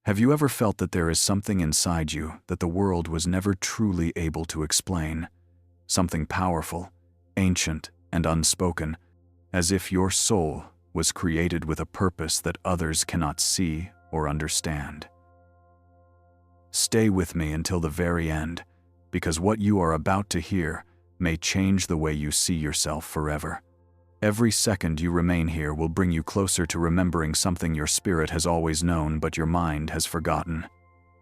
Have you ever felt that there is something inside you that the world was never truly able to explain? Something powerful, ancient, and unspoken, as if your soul was created with a purpose that others cannot see or understand. Stay with me until the very end, because what you are about to hear may change the way you see yourself forever. Every second you remain here will bring you closer to remembering something your spirit has always known but your mind has forgotten.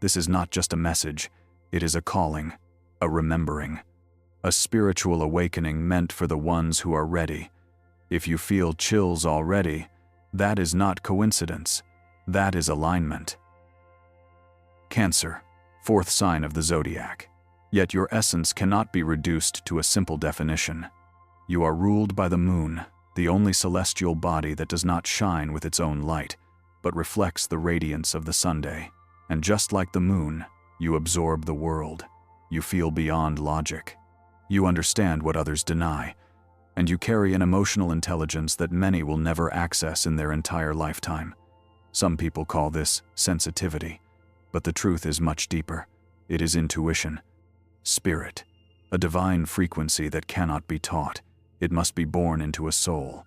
This is not just a message, it is a calling, a remembering, a spiritual awakening meant for the ones who are ready. If you feel chills already, that is not coincidence, that is alignment. Cancer, fourth sign of the zodiac. Yet your essence cannot be reduced to a simple definition. You are ruled by the moon, the only celestial body that does not shine with its own light, but reflects the radiance of the Sunday. And just like the moon, you absorb the world. You feel beyond logic. You understand what others deny, and you carry an emotional intelligence that many will never access in their entire lifetime. Some people call this sensitivity, but the truth is much deeper. It is intuition, spirit, a divine frequency that cannot be taught. It must be born into a soul.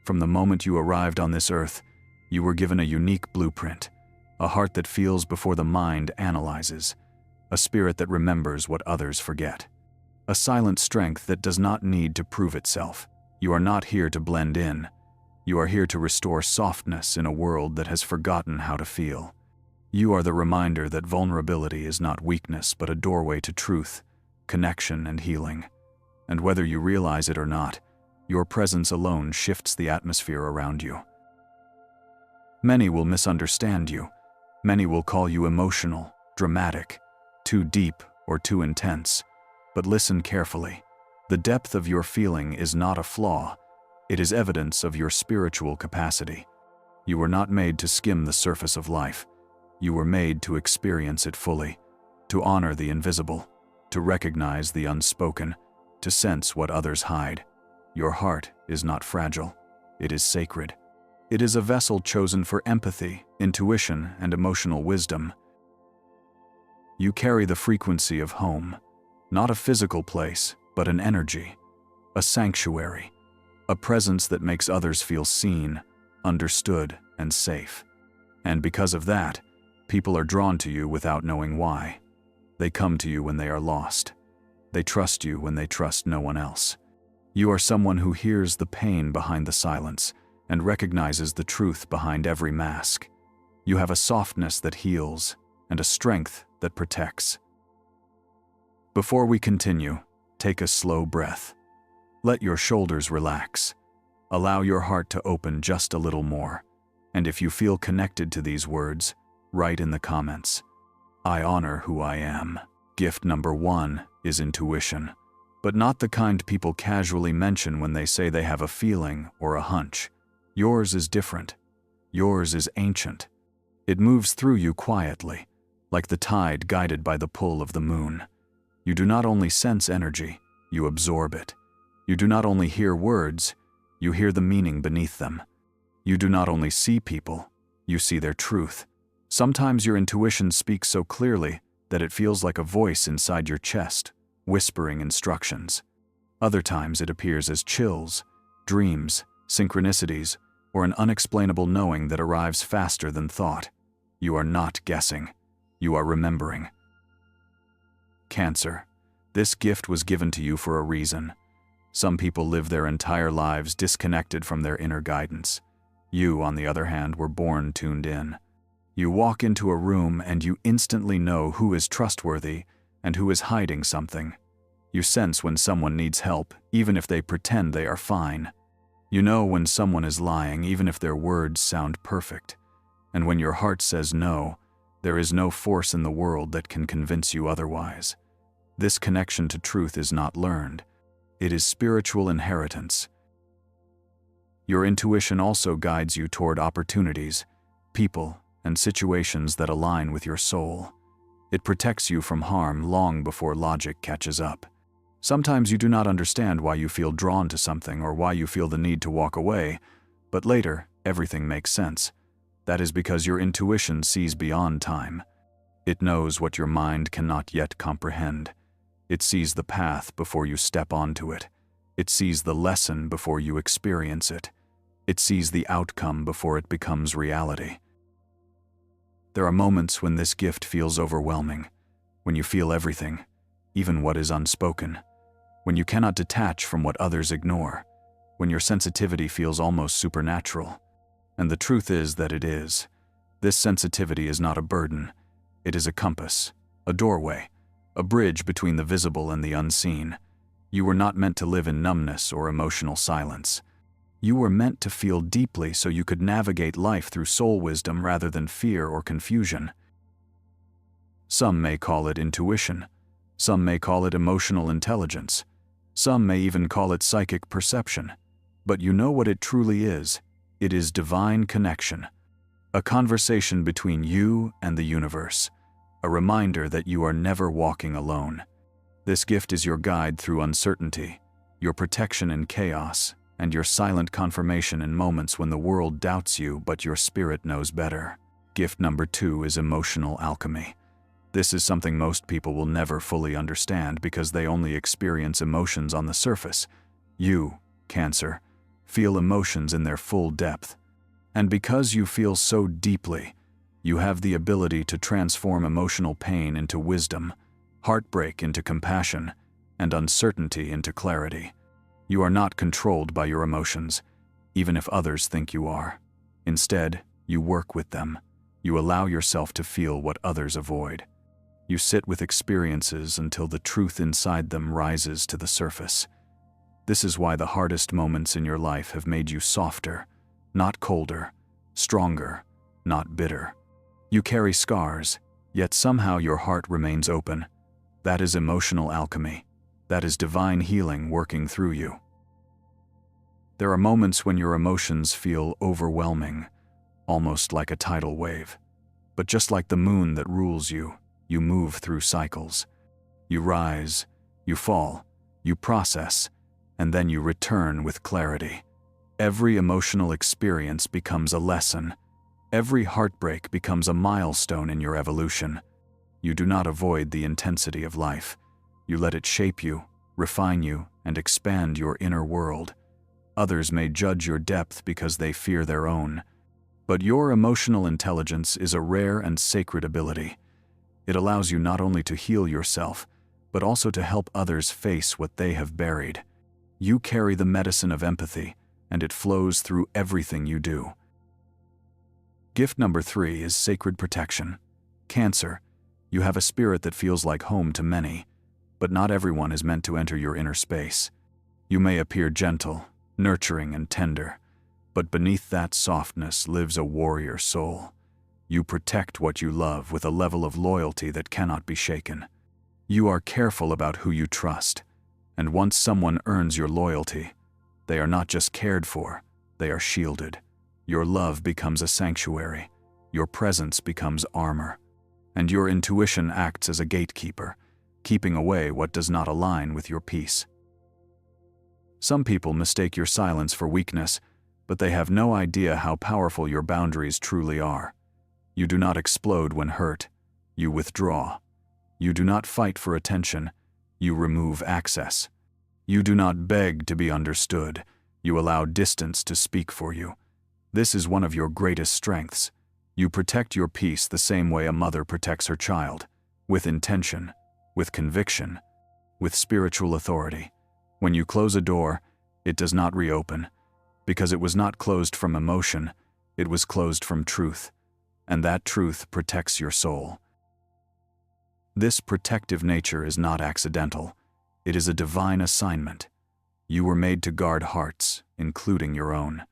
From the moment you arrived on this earth, you were given a unique blueprint, a heart that feels before the mind analyzes, a spirit that remembers what others forget, a silent strength that does not need to prove itself. You are not here to blend in. You are here to restore softness in a world that has forgotten how to feel. You are the reminder that vulnerability is not weakness but a doorway to truth, connection, and healing. And whether you realize it or not, your presence alone shifts the atmosphere around you. Many will misunderstand you. Many will call you emotional, dramatic, too deep, or too intense. But listen carefully. The depth of your feeling is not a flaw. It is evidence of your spiritual capacity. You were not made to skim the surface of life. You were made to experience it fully, to honor the invisible, to recognize the unspoken, to sense what others hide. Your heart is not fragile. It is sacred. It is a vessel chosen for empathy, intuition, and emotional wisdom. You carry the frequency of home, not a physical place, but an energy, a sanctuary, a presence that makes others feel seen, understood, and safe. And because of that, people are drawn to you without knowing why. They come to you when they are lost. They trust you when they trust no one else. You are someone who hears the pain behind the silence and recognizes the truth behind every mask. You have a softness that heals and a strength that protects. Before we continue, take a slow breath. Let your shoulders relax. Allow your heart to open just a little more. And if you feel connected to these words, write in the comments, "I honor who I am." Gift number 1 is intuition, but not the kind people casually mention when they say they have a feeling or a hunch. Yours is different. Yours is ancient. It moves through you quietly, like the tide guided by the pull of the moon. You do not only sense energy, you absorb it. You do not only hear words, you hear the meaning beneath them. You do not only see people, you see their truth. Sometimes your intuition speaks so clearly that it feels like a voice inside your chest, whispering instructions. Other times it appears as chills, dreams, synchronicities, or an unexplainable knowing that arrives faster than thought. You are not guessing. You are remembering. Cancer. This gift was given to you for a reason. Some people live their entire lives disconnected from their inner guidance. You, on the other hand, were born tuned in. You walk into a room and you instantly know who is trustworthy and who is hiding something. You sense when someone needs help, even if they pretend they are fine. You know when someone is lying, even if their words sound perfect. And when your heart says no, there is no force in the world that can convince you otherwise. This connection to truth is not learned. It is spiritual inheritance. Your intuition also guides you toward opportunities, people, and situations that align with your soul. It protects you from harm long before logic catches up. Sometimes you do not understand why you feel drawn to something or why you feel the need to walk away, but later, everything makes sense. That is because your intuition sees beyond time. It knows what your mind cannot yet comprehend. It sees the path before you step onto it. It sees the lesson before you experience it. It sees the outcome before it becomes reality. There are moments when this gift feels overwhelming, when you feel everything, even what is unspoken, when you cannot detach from what others ignore, when your sensitivity feels almost supernatural. And the truth is that it is. This sensitivity is not a burden. It is a compass, a doorway, a bridge between the visible and the unseen. You were not meant to live in numbness or emotional silence. You were meant to feel deeply so you could navigate life through soul wisdom rather than fear or confusion. Some may call it intuition. Some may call it emotional intelligence. Some may even call it psychic perception. But you know what it truly is. It is divine connection. A conversation between you and the universe. A reminder that you are never walking alone. This gift is your guide through uncertainty, your protection in chaos, and your silent confirmation in moments when the world doubts you but your spirit knows better. Gift number 2 is emotional alchemy. This is something most people will never fully understand because they only experience emotions on the surface. You, Cancer, feel emotions in their full depth. And because you feel so deeply, you have the ability to transform emotional pain into wisdom, heartbreak into compassion, and uncertainty into clarity. You are not controlled by your emotions, even if others think you are. Instead, you work with them. You allow yourself to feel what others avoid. You sit with experiences until the truth inside them rises to the surface. This is why the hardest moments in your life have made you softer, not colder, stronger, not bitter. You carry scars, yet somehow your heart remains open. That is emotional alchemy. That is divine healing working through you. There are moments when your emotions feel overwhelming, almost like a tidal wave. But just like the moon that rules you, you move through cycles. You rise, you fall, you process, and then you return with clarity. Every emotional experience becomes a lesson. Every heartbreak becomes a milestone in your evolution. You do not avoid the intensity of life. You let it shape you, refine you, and expand your inner world. Others may judge your depth because they fear their own. But your emotional intelligence is a rare and sacred ability. It allows you not only to heal yourself, but also to help others face what they have buried. You carry the medicine of empathy, and it flows through everything you do. Gift number 3 is sacred protection. Cancer, you have a spirit that feels like home to many, but not everyone is meant to enter your inner space. You may appear gentle, nurturing, and tender, but beneath that softness lives a warrior soul. You protect what you love with a level of loyalty that cannot be shaken. You are careful about who you trust, and once someone earns your loyalty, they are not just cared for, they are shielded. Your love becomes a sanctuary, your presence becomes armor, and your intuition acts as a gatekeeper, keeping away what does not align with your peace. Some people mistake your silence for weakness, but they have no idea how powerful your boundaries truly are. You do not explode when hurt, you withdraw. You do not fight for attention, you remove access. You do not beg to be understood, you allow distance to speak for you. This is one of your greatest strengths. You protect your peace the same way a mother protects her child, with intention, with conviction, with spiritual authority. When you close a door, it does not reopen, because it was not closed from emotion, it was closed from truth, and that truth protects your soul. This protective nature is not accidental. It is a divine assignment. You were made to guard hearts, including your own.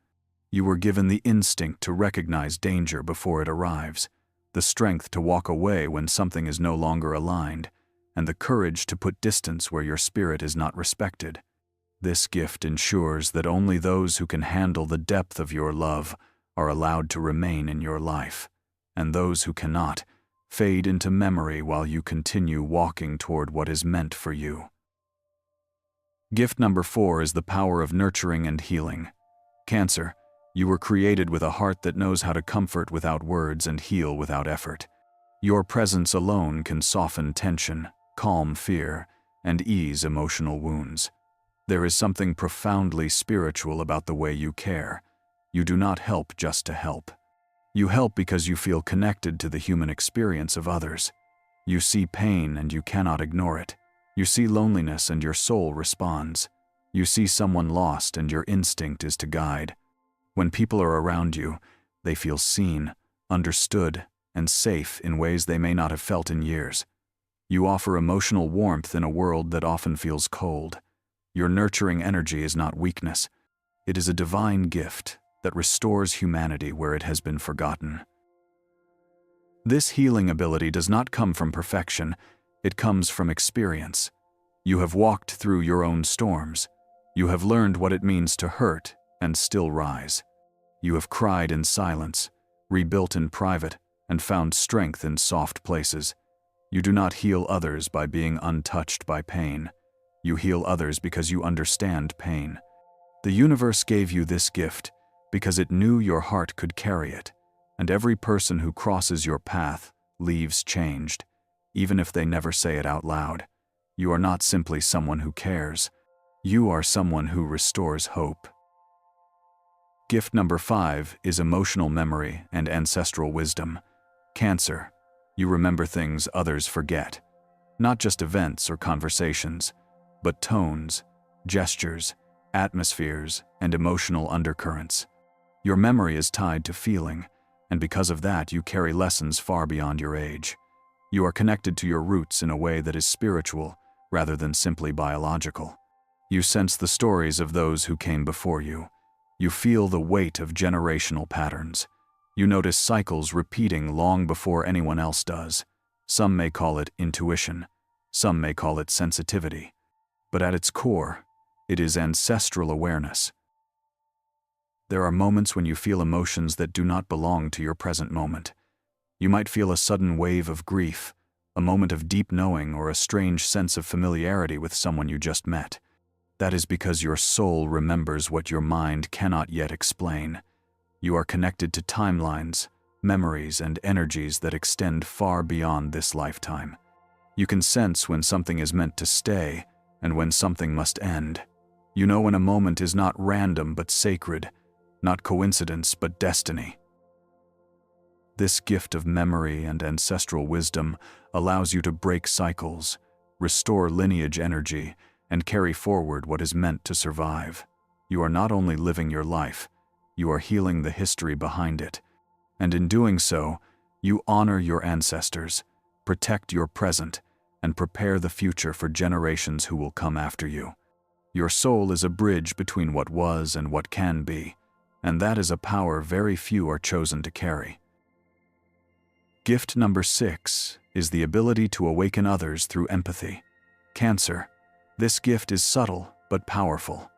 You were given the instinct to recognize danger before it arrives, the strength to walk away when something is no longer aligned, and the courage to put distance where your spirit is not respected. This gift ensures that only those who can handle the depth of your love are allowed to remain in your life, and those who cannot fade into memory while you continue walking toward what is meant for you. Gift number 4 is the power of nurturing and healing. Cancer, You were created with a heart that knows how to comfort without words and heal without effort. Your presence alone can soften tension, calm fear, and ease emotional wounds. There is something profoundly spiritual about the way you care. You do not help just to help. You help because you feel connected to the human experience of others. You see pain and you cannot ignore it. You see loneliness and your soul responds. You see someone lost and your instinct is to guide. When people are around you, they feel seen, understood, and safe in ways they may not have felt in years. You offer emotional warmth in a world that often feels cold. Your nurturing energy is not weakness. It is a divine gift that restores humanity where it has been forgotten. This healing ability does not come from perfection, it comes from experience. You have walked through your own storms. You have learned what it means to hurt and still rise. You have cried in silence, rebuilt in private, and found strength in soft places. You do not heal others by being untouched by pain. You heal others because you understand pain. The universe gave you this gift because it knew your heart could carry it, and every person who crosses your path leaves changed, even if they never say it out loud. You are not simply someone who cares. You are someone who restores hope. Gift number 5 is emotional memory and ancestral wisdom. Cancer. You remember things others forget. Not just events or conversations, but tones, gestures, atmospheres, and emotional undercurrents. Your memory is tied to feeling, and because of that you carry lessons far beyond your age. You are connected to your roots in a way that is spiritual rather than simply biological. You sense the stories of those who came before you. You feel the weight of generational patterns. You notice cycles repeating long before anyone else does. Some may call it intuition. Some may call it sensitivity. But at its core, it is ancestral awareness. There are moments when you feel emotions that do not belong to your present moment. You might feel a sudden wave of grief, a moment of deep knowing, or a strange sense of familiarity with someone you just met. That is because your soul remembers what your mind cannot yet explain. You are connected to timelines, memories, and energies that extend far beyond this lifetime. You can sense when something is meant to stay and when something must end. You know when a moment is not random but sacred, not coincidence but destiny. This gift of memory and ancestral wisdom allows you to break cycles, restore lineage energy, and carry forward what is meant to survive. You are not only living your life, you are healing the history behind it. And in doing so, you honor your ancestors, protect your present, and prepare the future for generations who will come after you. Your soul is a bridge between what was and what can be, and that is a power very few are chosen to carry. Gift number 6 is the ability to awaken others through empathy. Cancer. This gift is subtle but powerful.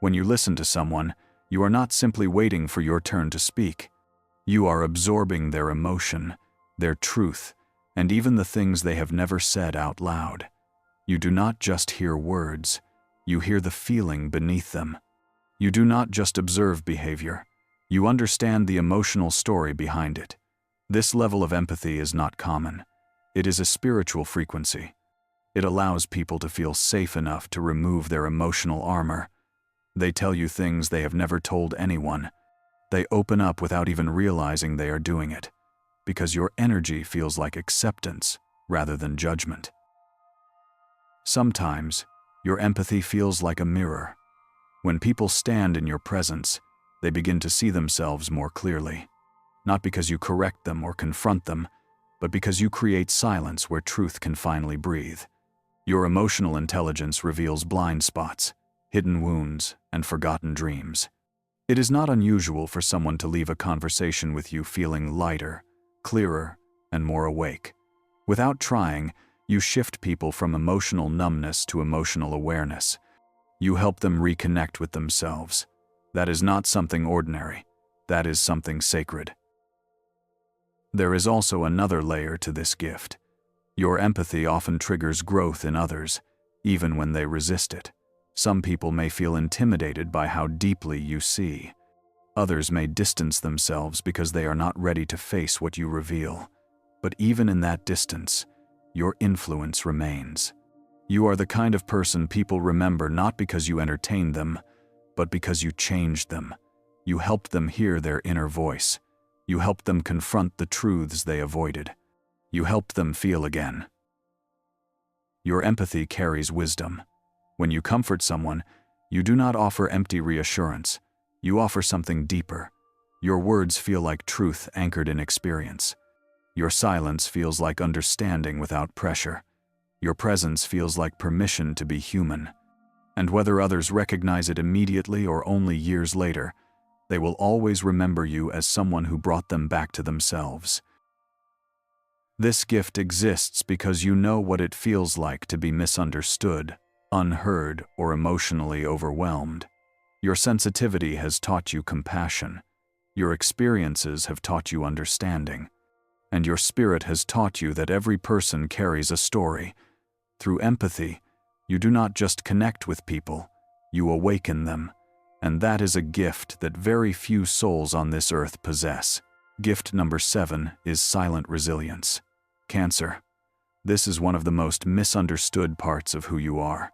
When you listen to someone, you are not simply waiting for your turn to speak. You are absorbing their emotion, their truth, and even the things they have never said out loud. You do not just hear words, you hear the feeling beneath them. You do not just observe behavior, you understand the emotional story behind it. This level of empathy is not common. It is a spiritual frequency. It allows people to feel safe enough to remove their emotional armor. They tell you things they have never told anyone. They open up without even realizing they are doing it, because your energy feels like acceptance rather than judgment. Sometimes, your empathy feels like a mirror. When people stand in your presence, they begin to see themselves more clearly. Not because you correct them or confront them, but because you create silence where truth can finally breathe. Your emotional intelligence reveals blind spots, hidden wounds, and forgotten dreams. It is not unusual for someone to leave a conversation with you feeling lighter, clearer, and more awake. Without trying, you shift people from emotional numbness to emotional awareness. You help them reconnect with themselves. That is not something ordinary. That is something sacred. There is also another layer to this gift. Your empathy often triggers growth in others, even when they resist it. Some people may feel intimidated by how deeply you see. Others may distance themselves because they are not ready to face what you reveal. But even in that distance, your influence remains. You are the kind of person people remember not because you entertained them, but because you changed them. You helped them hear their inner voice. You helped them confront the truths they avoided. You helped them feel again. Your empathy carries wisdom. When you comfort someone, you do not offer empty reassurance. You offer something deeper. Your words feel like truth anchored in experience. Your silence feels like understanding without pressure. Your presence feels like permission to be human. And whether others recognize it immediately or only years later, they will always remember you as someone who brought them back to themselves. This gift exists because you know what it feels like to be misunderstood, unheard, or emotionally overwhelmed. Your sensitivity has taught you compassion. Your experiences have taught you understanding. And your spirit has taught you that every person carries a story. Through empathy, you do not just connect with people, you awaken them. And that is a gift that very few souls on this earth possess. Gift number 7 is silent resilience. Cancer. This is one of the most misunderstood parts of who you are.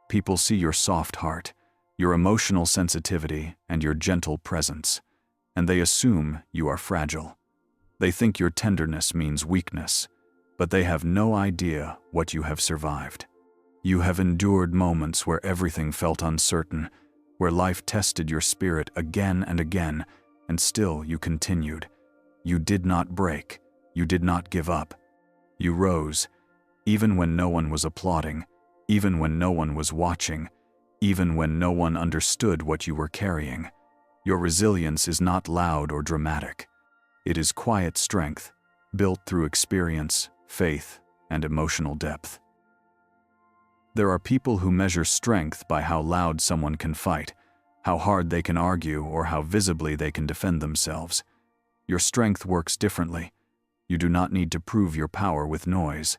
People see your soft heart, your emotional sensitivity, and your gentle presence, and they assume you are fragile. They think your tenderness means weakness, but they have no idea what you have survived. You have endured moments where everything felt uncertain, where life tested your spirit again and again, and still you continued. You did not break. You did not give up. You rose, even when no one was applauding, even when no one was watching, even when no one understood what you were carrying. Your resilience is not loud or dramatic. It is quiet strength, built through experience, faith, and emotional depth. There are people who measure strength by how loud someone can fight, how hard they can argue, or how visibly they can defend themselves. Your strength works differently. You do not need to prove your power with noise.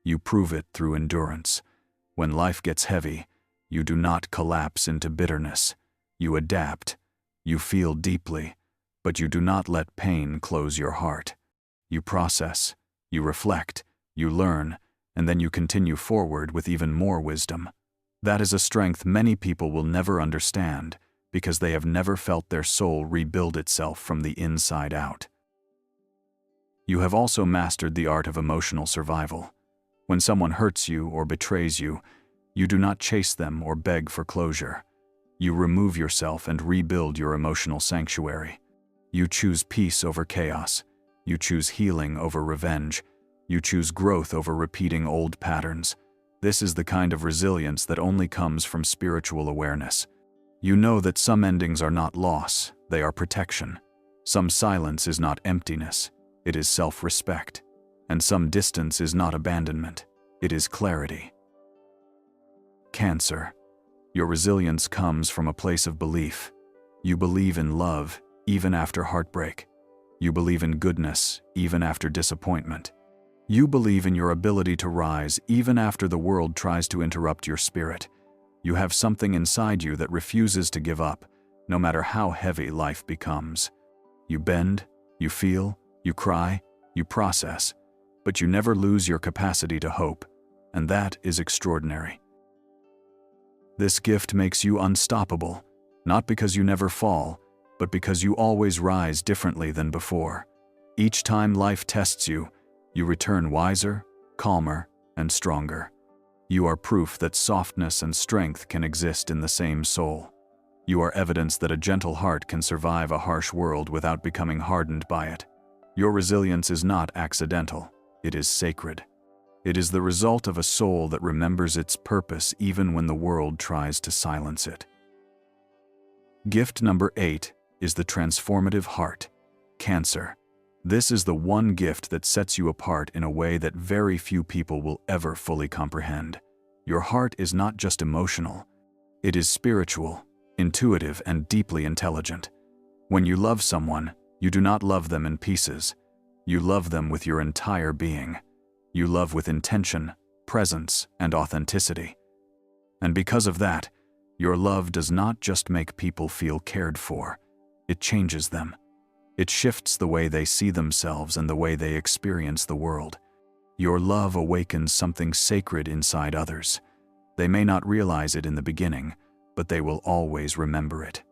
You prove it through endurance. When life gets heavy, you do not collapse into bitterness. You adapt. You feel deeply, but you do not let pain close your heart. You process. You reflect. You learn. And then you continue forward with even more wisdom. That is a strength many people will never understand because they have never felt their soul rebuild itself from the inside out. You have also mastered the art of emotional survival. When someone hurts you or betrays you, you do not chase them or beg for closure. You remove yourself and rebuild your emotional sanctuary. You choose peace over chaos. You choose healing over revenge. You choose growth over repeating old patterns. This is the kind of resilience that only comes from spiritual awareness. You know that some endings are not loss, they are protection. Some silence is not emptiness, it is self-respect. And some distance is not abandonment, it is clarity. Cancer. Your resilience comes from a place of belief. You believe in love, even after heartbreak. You believe in goodness, even after disappointment. You believe in your ability to rise even after the world tries to interrupt your spirit. You have something inside you that refuses to give up, no matter how heavy life becomes. You bend, you feel, you cry, you process, but you never lose your capacity to hope, and that is extraordinary. This gift makes you unstoppable, not because you never fall, but because you always rise differently than before. Each time life tests you, you return wiser, calmer, and stronger. You are proof that softness and strength can exist in the same soul. You are evidence that a gentle heart can survive a harsh world without becoming hardened by it. Your resilience is not accidental, it is sacred. It is the result of a soul that remembers its purpose even when the world tries to silence it. Gift number 8 is the transformative heart. Cancer. This is the one gift that sets you apart in a way that very few people will ever fully comprehend. Your heart is not just emotional. It is spiritual, intuitive, and deeply intelligent. When you love someone, you do not love them in pieces. You love them with your entire being. You love with intention, presence, and authenticity. And because of that, your love does not just make people feel cared for. It changes them. It shifts the way they see themselves and the way they experience the world. Your love awakens something sacred inside others. They may not realize it in the beginning, but they will always remember it.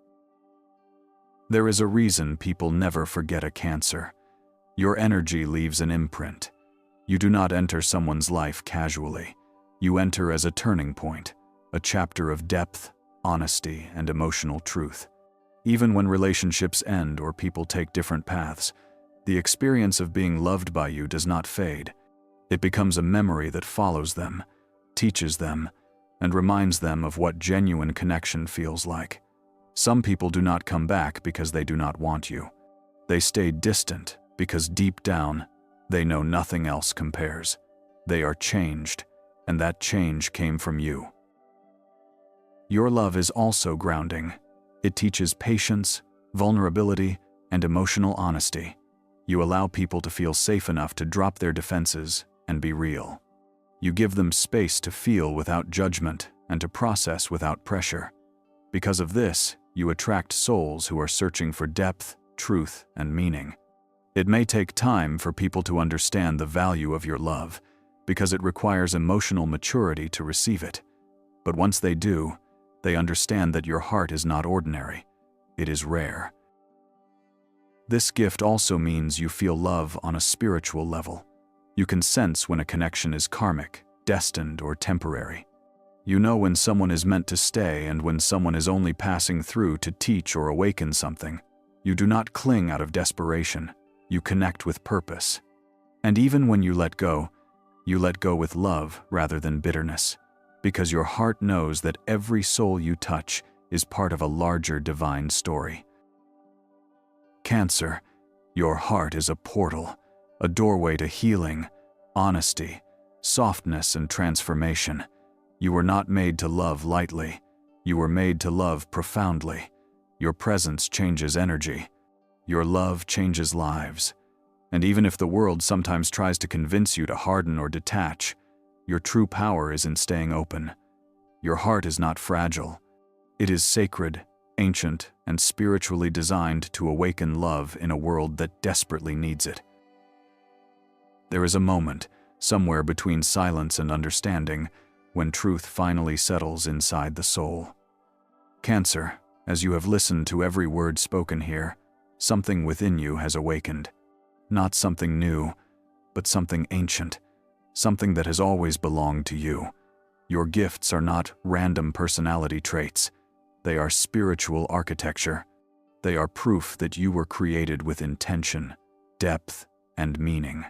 There is a reason people never forget a Cancer. Your energy leaves an imprint. You do not enter someone's life casually. You enter as a turning point, a chapter of depth, honesty, and emotional truth. Even when relationships end or people take different paths, the experience of being loved by you does not fade. It becomes a memory that follows them, teaches them, and reminds them of what genuine connection feels like. Some people do not come back because they do not want you. They stay distant because deep down, they know nothing else compares. They are changed, and that change came from you. Your love is also grounding. It teaches patience, vulnerability, and emotional honesty. You allow people to feel safe enough to drop their defenses and be real. You give them space to feel without judgment and to process without pressure. Because of this, you attract souls who are searching for depth, truth, and meaning. It may take time for people to understand the value of your love, because it requires emotional maturity to receive it. But once they do, they understand that your heart is not ordinary. It is rare. This gift also means you feel love on a spiritual level. You can sense when a connection is karmic, destined, or temporary. You know when someone is meant to stay and when someone is only passing through to teach or awaken something. You do not cling out of desperation. You connect with purpose. And even when you let go with love rather than bitterness, because your heart knows that every soul you touch is part of a larger divine story. Cancer, your heart is a portal, a doorway to healing, honesty, softness, and transformation. You were not made to love lightly. You were made to love profoundly. Your presence changes energy. Your love changes lives. And even if the world sometimes tries to convince you to harden or detach, your true power is in staying open. Your heart is not fragile. It is sacred, ancient, and spiritually designed to awaken love in a world that desperately needs it. There is a moment, somewhere between silence and understanding, when truth finally settles inside the soul. Cancer, as you have listened to every word spoken here, something within you has awakened. Not something new, but something ancient, something that has always belonged to you. Your gifts are not random personality traits. They are spiritual architecture. They are proof that you were created with intention, depth, and meaning.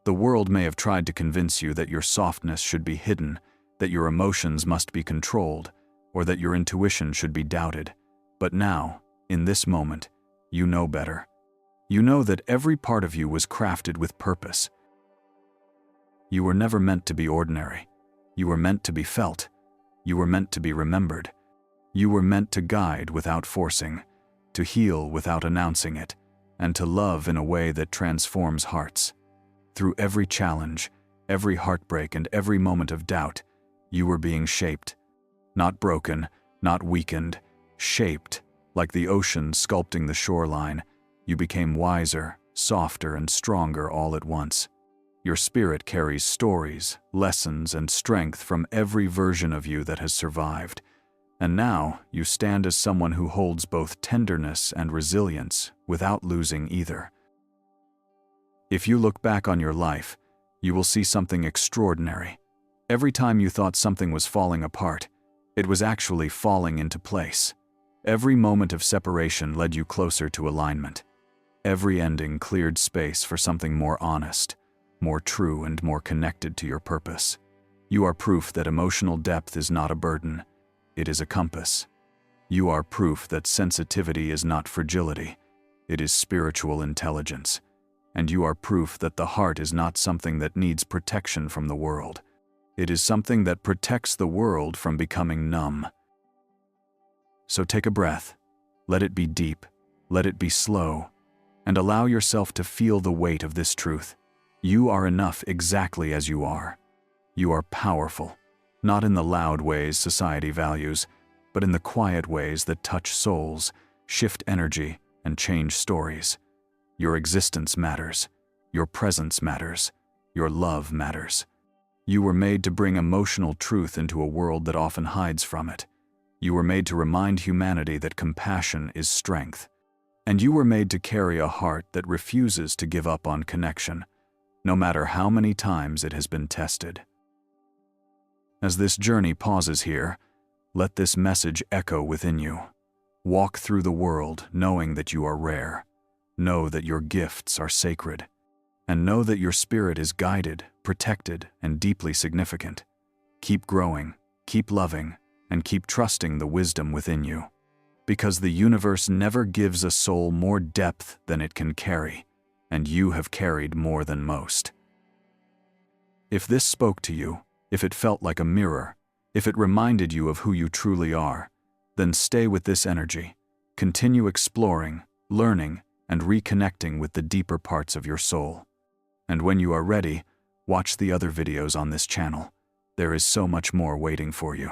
The world may have tried to convince you that your softness should be hidden, that your emotions must be controlled, or that your intuition should be doubted. But now, in this moment, you know better. You know that every part of you was crafted with purpose. You were never meant to be ordinary. You were meant to be felt. You were meant to be remembered. You were meant to guide without forcing, to heal without announcing it, and to love in a way that transforms hearts. Through every challenge, every heartbreak, and every moment of doubt, you were being shaped. Not broken, not weakened, shaped. Like the ocean sculpting the shoreline, you became wiser, softer, and stronger all at once. Your spirit carries stories, lessons, and strength from every version of you that has survived. And now, you stand as someone who holds both tenderness and resilience without losing either. If you look back on your life, you will see something extraordinary. Every time you thought something was falling apart, it was actually falling into place. Every moment of separation led you closer to alignment. Every ending cleared space for something more honest, more true, and more connected to your purpose. You are proof that emotional depth is not a burden. It is a compass. You are proof that sensitivity is not fragility. It is spiritual intelligence. And you are proof that the heart is not something that needs protection from the world. It is something that protects the world from becoming numb. So take a breath. Let it be deep. Let it be slow. And allow yourself to feel the weight of this truth. You are enough exactly as you are. You are powerful, not in the loud ways society values, but in the quiet ways that touch souls, shift energy, and change stories. Your existence matters. Your presence matters. Your love matters. You were made to bring emotional truth into a world that often hides from it. You were made to remind humanity that compassion is strength. And you were made to carry a heart that refuses to give up on connection, no matter how many times it has been tested. As this journey pauses here, let this message echo within you. Walk through the world knowing that you are rare. Know that your gifts are sacred. And know that your spirit is guided, protected, and deeply significant. Keep growing, keep loving, and keep trusting the wisdom within you. Because the universe never gives a soul more depth than it can carry, and you have carried more than most. If this spoke to you, if it felt like a mirror, if it reminded you of who you truly are, then stay with this energy. Continue exploring, learning, and reconnecting with the deeper parts of your soul. And when you are ready, watch the other videos on this channel. There is so much more waiting for you.